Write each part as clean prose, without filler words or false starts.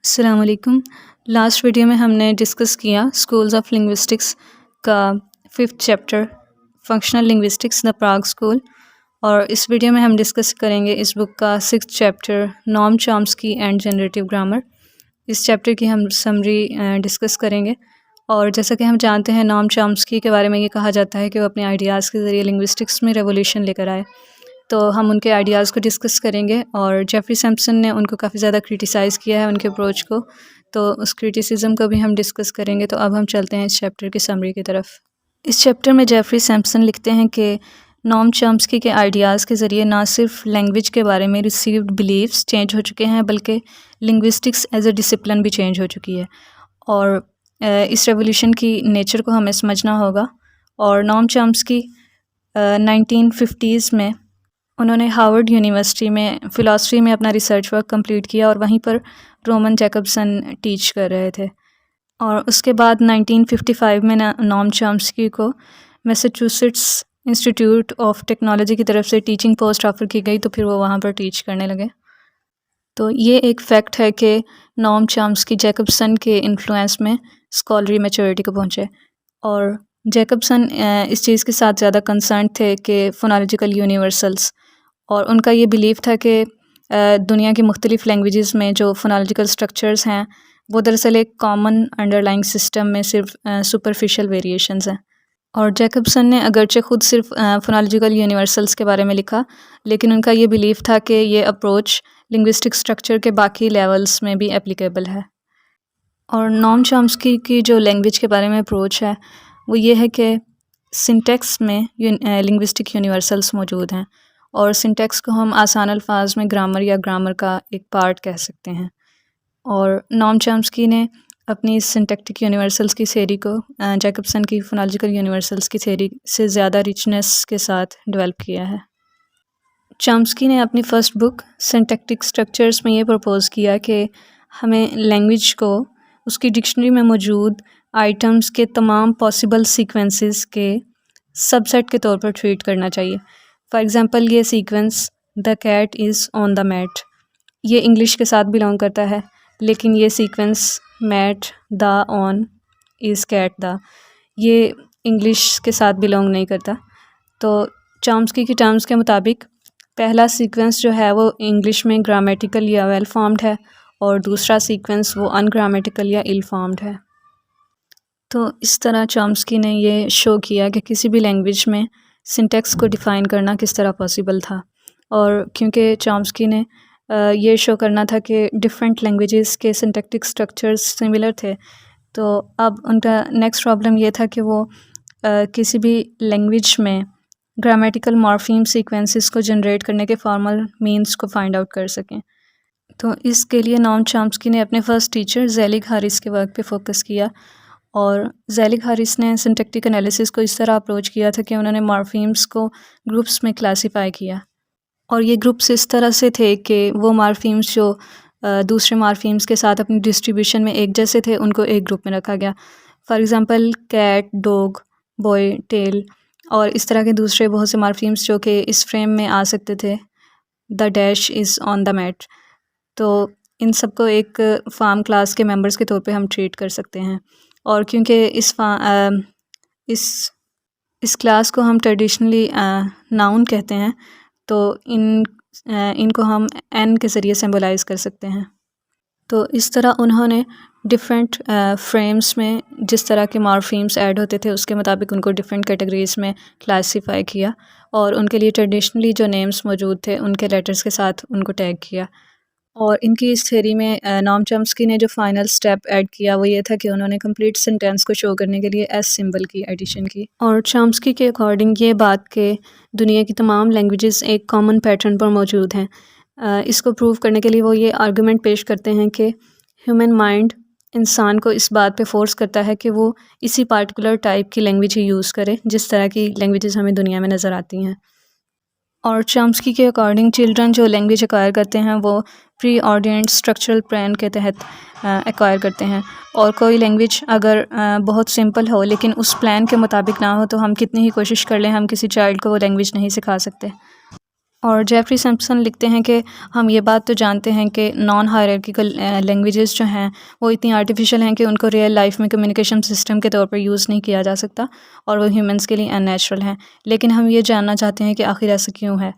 अस्सलाम वालेकुम। Last video में हमने डिस्कस किया स्कूल्स ऑफ लिंग्विस्टिक्स का 5th chapter functional linguistics the Prague school, और इस वीडियो में हम डिस्कस करेंगे इस बुक का 6th chapter Noam Chomsky and generative grammar. इस चैप्टर की हम समरी डिस्कस करेंगे। और जैसा कि हम जानते हैं, नॉम चॉम्स्की के बारे में ये कहा जाता है कि वो अपने आइडियाज़ के ज़रिए लिंग्विस्टिक्स में रेवोल्यूशन लेकर आए। तो हम उनके आइडियाज़ को डिस्कस करेंगे, और जेफरी सैम्पसन ने उनको काफ़ी ज़्यादा क्रिटिसाइज़ किया है उनके अप्रोच को, तो उस क्रिटिसिज्म को भी हम डिस्कस करेंगे। तो अब हम चलते हैं इस चैप्टर की समरी की तरफ। इस चैप्टर में जेफरी सैम्पसन लिखते हैं कि नॉम चॉम्स्की के आइडियाज़ के ज़रिए ना सिर्फ लैंग्वेज के बारे में रिसीव्ड बिलीव्स चेंज हो चुके हैं, बल्कि लिंग्विस्टिक्स एज ए डिसिप्लिन भी चेंज हो चुकी है। और इस रेवोल्यूशन की नेचर को हमें समझना होगा। और नॉम चॉम्स्की 1950s में उन्होंने हार्वर्ड यूनिवर्सिटी में फ़िलासफ़ी में अपना रिसर्च वर्क कंप्लीट किया, और वहीं पर रोमन जैकबसन टीच कर रहे थे। और उसके बाद 1955 में नॉम चॉम्स्की को मैसाचुसेट्स इंस्टीट्यूट ऑफ टेक्नोलॉजी की तरफ से टीचिंग पोस्ट ऑफ़र की गई, तो फिर वो वहाँ पर टीच करने लगे। तो ये एक फ़ैक्ट है कि नॉम चॉम्स्की जैकबसन के इन्फ्लुएंस में स्कॉलरी मैच्योरिटी को पहुँचे। और जैकबसन इस चीज़ के साथ ज़्यादा कंसर्न थे कि फोनोलॉजिकल यूनिवर्सल्स, और उनका ये बिलीव था कि दुनिया की मुख्तलिफ़ लैंग्वेजेस में जो फोनोलॉजिकल स्ट्रक्चर्स हैं वो दरअसल एक कॉमन अंडरलाइंग सिस्टम में सिर्फ सुपरफिशियल वेरिएशंस हैं। और जैकबसन ने अगरचे ख़ुद सिर्फ फोनोलॉजिकल यूनिवर्सल्स के बारे में लिखा, लेकिन उनका ये बिलीव था कि ये अप्रोच लिंग्विस्टिक स्ट्रक्चर के बाकी लेवल्स में भी एप्लीकेबल है। और नॉम चॉम्स्की की जो लैंग्वेज के बारे में अप्रोच है वो ये है कि सिंटेक्स में लिंग्विस्टिक यूनिवर्सल्स मौजूद हैं, और सिंटेक्स को हम आसान अल्फाज में ग्रामर या ग्रामर का एक पार्ट कह सकते हैं। और नॉम चॉम्स्की ने अपनी सिंटैक्टिक यूनिवर्सल्स की थ्योरी को जैकबसन की फोनोलॉजिकल यूनिवर्सल्स की थ्योरी से ज़्यादा रिचनेस के साथ डेवलप किया है। चॉम्स्की ने अपनी फ़र्स्ट बुक सिंटैक्टिक स्ट्रक्चर्स में ये प्रपोज़ किया कि हमें लैंग्वेज को उसकी डिक्शनरी में मौजूद आइटम्स के तमाम पॉसिबल सीक्वेंसेस के सबसेट के तौर पर ट्रीट करना चाहिए। फॉर एग्ज़ाम्पल, ये sequence the cat is on the mat, ये इंग्लिश के साथ बिलोंग करता है, लेकिन ये sequence mat the on is cat the, ये इंग्लिश के साथ बिलोंग नहीं करता। तो चॉम्स्की की टर्म्स के मुताबिक पहला सीक्वेंस जो है वो इंग्लिश में ग्रामेटिकल या वेल फॉर्म्ड है, और दूसरा सीक्वेंस वो अनग्रामेटिकल या इल फॉर्म्ड है। तो इस तरह चॉम्स्की ने ये शो किया कि किसी भी लैंग्वेज में सिंटेक्स को डिफ़ाइन करना किस तरह पॉसिबल था। और क्योंकि चॉम्स्की ने ये शो करना था कि डिफरेंट लैंग्वेजेस के सिंटैक्टिक स्ट्रक्चर्स सिमिलर थे, तो अब उनका नेक्स्ट प्रॉब्लम ये था कि वो किसी भी लैंग्वेज में ग्रामेटिकल मॉर्फीम सीक्वेंसेस को जनरेट करने के फॉर्मल मींस को फाइंड आउट कर सकें। तो इसके लिए नॉम चॉम्स्की ने अपने फर्स्ट टीचर ज़ेलिग हारिस के वर्क पे फोकस किया, और ज़ेलिग हारिस ने सिंटैक्टिक एनालिसिस को इस तरह अप्रोच किया था कि उन्होंने मॉर्फीम्स को ग्रुप्स में क्लासीफाई किया, और ये ग्रुप्स इस तरह से थे कि वो मॉर्फीम्स जो दूसरे मॉर्फीम्स के साथ अपनी डिस्ट्रीब्यूशन में एक जैसे थे उनको एक ग्रुप में रखा गया। For example, cat, dog, boy, tail, और इस तरह के दूसरे बहुत से मॉर्फीम्स जो कि इस फ्रेम में आ सकते थे, the dash is on the mat. तो इन सबको एक फार्म क्लास के मेंबर्स के तौर पे हम ट्रीट कर सकते हैं। और क्योंकि इस क्लास को हम ट्रेडिशनली नाउन कहते हैं, तो इनको हम एन के ज़रिए सिंबलाइज़ कर सकते हैं। तो इस तरह उन्होंने डिफरेंट फ्रेम्स में जिस तरह के मॉर्फीम्स ऐड होते थे उसके मुताबिक उनको डिफरेंट कैटेगरीज़ में क्लासीफाई किया, और उनके लिए ट्रेडिशनली जो नेम्स मौजूद थे उनके लेटर्स के साथ उनको टैग किया। और इनकी इस थ्योरी में नॉम चॉम्स्की ने जो फाइनल स्टेप ऐड किया वो ये था कि उन्होंने कंप्लीट सेंटेंस को शो करने के लिए एस सिंबल की एडिशन की। और चॉम्स्की के अकॉर्डिंग ये बात कि दुनिया की तमाम लैंग्वेजेस एक कॉमन पैटर्न पर मौजूद हैं, इसको प्रूव करने के लिए वो ये आर्गूमेंट पेश करते हैं कि ह्यूमन माइंड इंसान को इस बात पे फोर्स करता है कि वो इसी पार्टिकुलर टाइप की लैंग्वेज ही यूज़ करे जिस तरह की लैंग्वेजेस हमें दुनिया में नज़र आती हैं। और चॉम्स्की के अकॉर्डिंग चिल्ड्रन जो लैंग्वेज एक्वायर करते हैं वो प्री ऑर्डिनेट स्ट्रक्चरल प्लान के तहत एक्वायर करते हैं, और कोई लैंग्वेज अगर बहुत सिंपल हो लेकिन उस प्लान के मुताबिक ना हो तो हम कितनी ही कोशिश कर लें हम किसी चाइल्ड को वो लैंग्वेज नहीं सिखा सकते। और जेफरी सैम्पसन लिखते हैं कि हम ये बात तो जानते हैं कि नॉन हायरार्किकल लैंग्वेजेस जो हैं वो इतनी आर्टिफिशियल हैं कि उनको रियल लाइफ में कम्युनिकेशन सिस्टम के तौर पर यूज़ नहीं किया जा सकता और वो ह्यूमंस के लिए अननेचुरल हैं। लेकिन हम ये जानना चाहते हैं कि आखिर ऐसा क्यों है।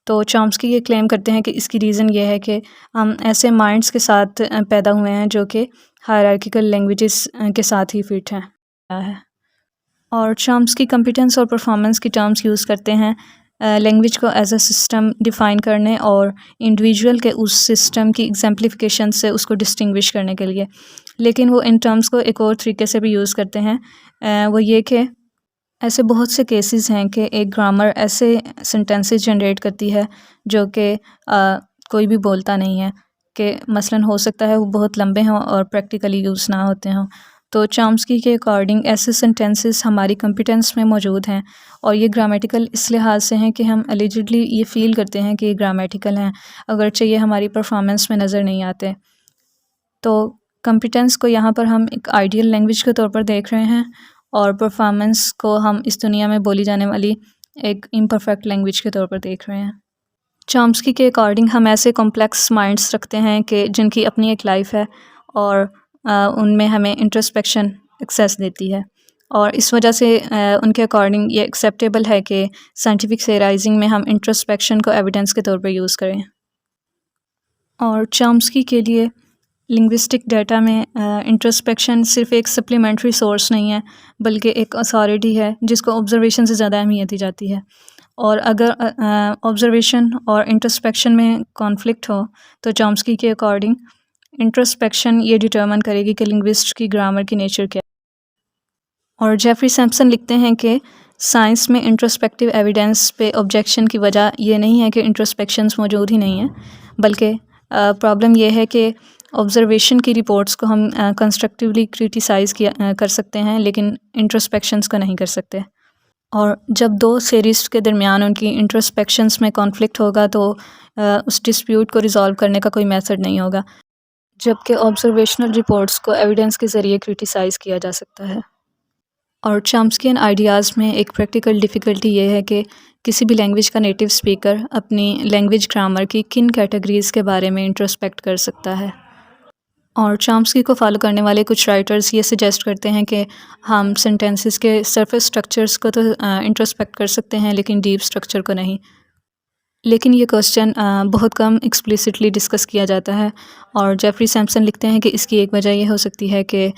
तो चॉम्स्की ये क्लेम करते हैं कि इसकी रीज़न ये है कि हम ऐसे माइंड्स के साथ पैदा हुए हैं जो कि हायरार्किकल लैंग्वेजेस के साथ ही फिट हैं है। और चॉम्स्की कॉम्पिटेंस और परफॉर्मेंस की टर्म्स यूज़ करते हैं लैंग्वेज को एज अ सिस्टम डिफ़ाइन करने और इंडिविजुअल के उस सिस्टम की एग्जाम्पलिफिकेशन से उसको डिस्टिंग्विश करने के लिए। लेकिन वो इन टर्म्स को एक और तरीके से भी यूज़ करते हैं, वो ये कि ऐसे बहुत से केसेस हैं कि एक ग्रामर ऐसे सेंटेंसेस जनरेट करती है जो कि कोई भी बोलता नहीं है, कि मसलन हो सकता है वो बहुत लंबे हों और प्रैक्टिकली यूज़ ना होते हों। तो चॉम्स्की के अकॉर्डिंग ऐसे सेंटेंसेस हमारी कॉम्पिटेंस में मौजूद हैं और ये ग्रामेटिकल इस लिहाज से हैं कि हम एलिजिडली ये फ़ील करते हैं कि ये ग्रामेटिकल हैं, अगरचे ये हमारी परफॉर्मेंस में नज़र नहीं आते। तो कॉम्पिटेंस को यहाँ पर हम एक आइडियल लैंग्वेज के तौर पर देख रहे हैं और परफॉर्मेंस को हम इस दुनिया में बोली जाने वाली एक इम्परफेक्ट लैंग्वेज के तौर पर देख रहे हैं। चॉम्स्की के अकॉर्डिंग हम ऐसे कॉम्प्लेक्स माइंड्स रखते हैं कि जिनकी अपनी एक लाइफ है और उनमें हमें इंट्रोस्पेक्शन एक्सेस देती है और इस वजह से उनके अकॉर्डिंग ये एक्सेप्टेबल है कि साइंटिफिक थेराइजिंग में हम इंट्रोस्पेक्शन को एविडेंस के तौर पर यूज़ करें। और चॉम्स्की के लिए लिंग्विस्टिक डाटा में इंट्रोस्पेक्शन सिर्फ एक सप्लीमेंट्री सोर्स नहीं है बल्कि एक अथॉरिटी है जिसको ऑब्जर्वेशन से ज़्यादा अहमियत दी जाती है। और अगर ऑब्जर्वेशन और इंट्रोस्पेक्शन में कॉन्फ्लिक्ट हो तो चॉम्स्की के अकॉर्डिंग इंट्रोस्पेक्शन ये डिटर्मिन करेगी कि लिंग्विस्ट की ग्रामर की नेचर क्या है। और जेफरी सैम्पसन लिखते हैं कि साइंस में इंट्रोस्पेक्टिव एविडेंस पे ऑब्जेक्शन की वजह ये नहीं है कि इंट्रोस्पेक्शंस मौजूद ही नहीं हैं, बल्कि प्रॉब्लम ये है कि ऑब्जर्वेशन की रिपोर्ट्स को हम कंस्ट्रक्टिवली क्रिटिसाइज़ किया कर सकते हैं लेकिन इंट्रोस्पेक्शंस को नहीं कर सकते। और जब दो थेरिस्ट के दरमियान उनकी इंट्रोस्पेक्शंस में कॉन्फ्लिक्ट होगा तो उस डिस्प्यूट को रिज़ॉल्व करने का कोई मेथड नहीं होगा, जबकि ऑब्जर्वेशनल रिपोर्ट्स को एविडेंस के ज़रिए क्रिटिसाइज़ किया जा सकता है। और चॉम्स्कियन आइडियाज़ में एक प्रैक्टिकल डिफ़िकल्टी ये है कि किसी भी लैंग्वेज का नेटिव स्पीकर अपनी लैंग्वेज ग्रामर की किन कैटेगरीज़ के बारे में इंट्रोस्पेक्ट कर सकता है। और चॉम्स्की को फॉलो करने वाले कुछ राइटर्स ये सजेस्ट करते हैं कि हम सेंटेंसेस के सरफेस स्ट्रक्चर्स को तो इंट्रोस्पेक्ट कर सकते हैं लेकिन डीप स्ट्रक्चर को नहीं। लेकिन ये क्वेश्चन बहुत कम एक्सप्लिसिटली डिस्कस किया जाता है और जेफरी सैम्पसन लिखते हैं कि इसकी एक वजह ये हो सकती है कि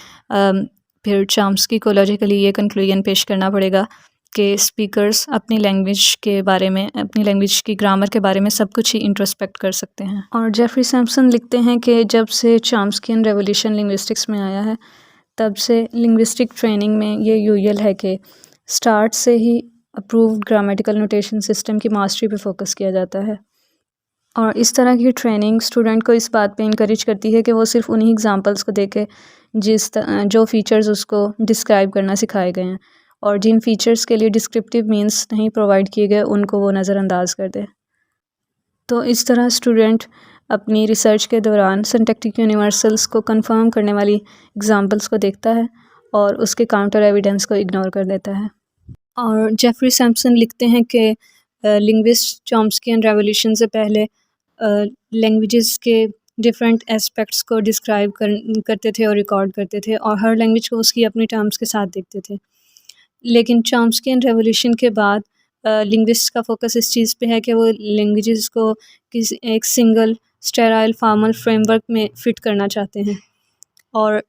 फिर चॉम्स्की को लॉजिकली ये कंक्लूजन पेश करना पड़ेगा कि स्पीकर्स अपनी लैंग्वेज के बारे में, अपनी लैंग्वेज की ग्रामर के बारे में सब कुछ ही इंट्रोस्पेक्ट कर सकते हैं। और जेफरी सैम्पसन लिखते हैं कि जब से चॉम्स्कियन रेवोल्यूशन लिंग्विस्टिक्स में आया है तब से लिंग्विस्टिक ट्रेनिंग में ये यूजुअल है कि स्टार्ट से ही अप्रूव्ड ग्रामेटिकल नोटेशन सिस्टम की मास्टरी पे फोकस किया जाता है। और इस तरह की ट्रेनिंग स्टूडेंट को इस बात पे इनकरेज करती है कि वो सिर्फ उन्हीं एग्जांपल्स को देखे जो फीचर्स उसको डिस्क्राइब करना सिखाए गए हैं और जिन फीचर्स के लिए डिस्क्रिप्टिव मीन्स नहीं प्रोवाइड किए गए उनको वो नज़रअंदाज कर दे। तो इस तरह स्टूडेंट अपनी रिसर्च के दौरान सिंटैक्टिक यूनिवर्सल्स को कंफर्म करने वाली एग्जांपल्स को देखता है और उसके काउंटर एविडेंस को इग्नोर कर देता है। और जेफरी सैम्पसन लिखते हैं कि लिंग्विस्ट चॉम्स्कियन रेवोल्यूशन से पहले लैंग्वेजेस के डिफरेंट एस्पेक्ट्स को डिस्क्राइब करते थे और रिकॉर्ड करते थे और हर लैंग्वेज को उसकी अपनी टर्म्स के साथ देखते थे। लेकिन चॉम्स्कियन रेवोल्यूशन के बाद लिंग्विस्ट का फोकस इस चीज़ पे है कि वो लैंग्वेजेस को किसी एक सिंगल स्टेराइल फॉर्मल फ्रेमवर्क में फ़िट करना चाहते हैं और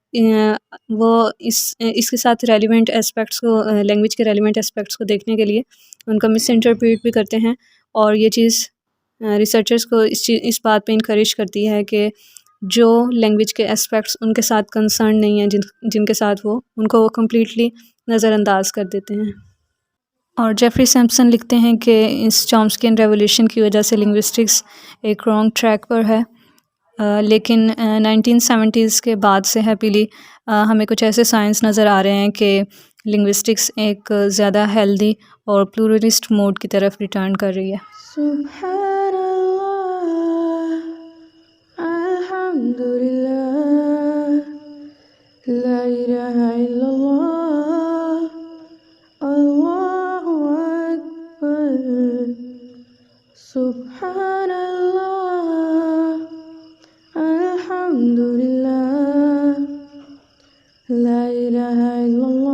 वो इसके साथ रेलिवेंट एस्पेक्ट्स को लैंग्वेज के रेलिवेंट एस्पेक्ट्स को देखने के लिए उनका मिस इंटरप्रेट भी करते हैं और ये चीज़ रिसर्चर्स को इस बात पे इनकरेज करती है कि जो लैंग्वेज के एस्पेक्ट्स उनके साथ कंसर्न नहीं है जिनके साथ उनको वो कम्प्लीटली नज़रअंदाज कर देते हैं। और जेफरी सैम्पसन लिखते हैं कि इस चॉम्स्कियन रेवोल्यूशन की वजह से लिंग्विस्टिक्स एक रॉन्ग ट्रैक पर है, लेकिन 1970s के बाद से हैप्पीली हमें कुछ ऐसे साइंस नज़र आ रहे हैं कि लिंग्विस्टिक्स एक ज़्यादा हेल्दी और प्लूरलिस्ट मोड की तरफ रिटर्न कर रही है। ला इलाहा इल्लल्लाह, अल्लाहु अकबर, सुभान ला इलाहा इल्लल्लाह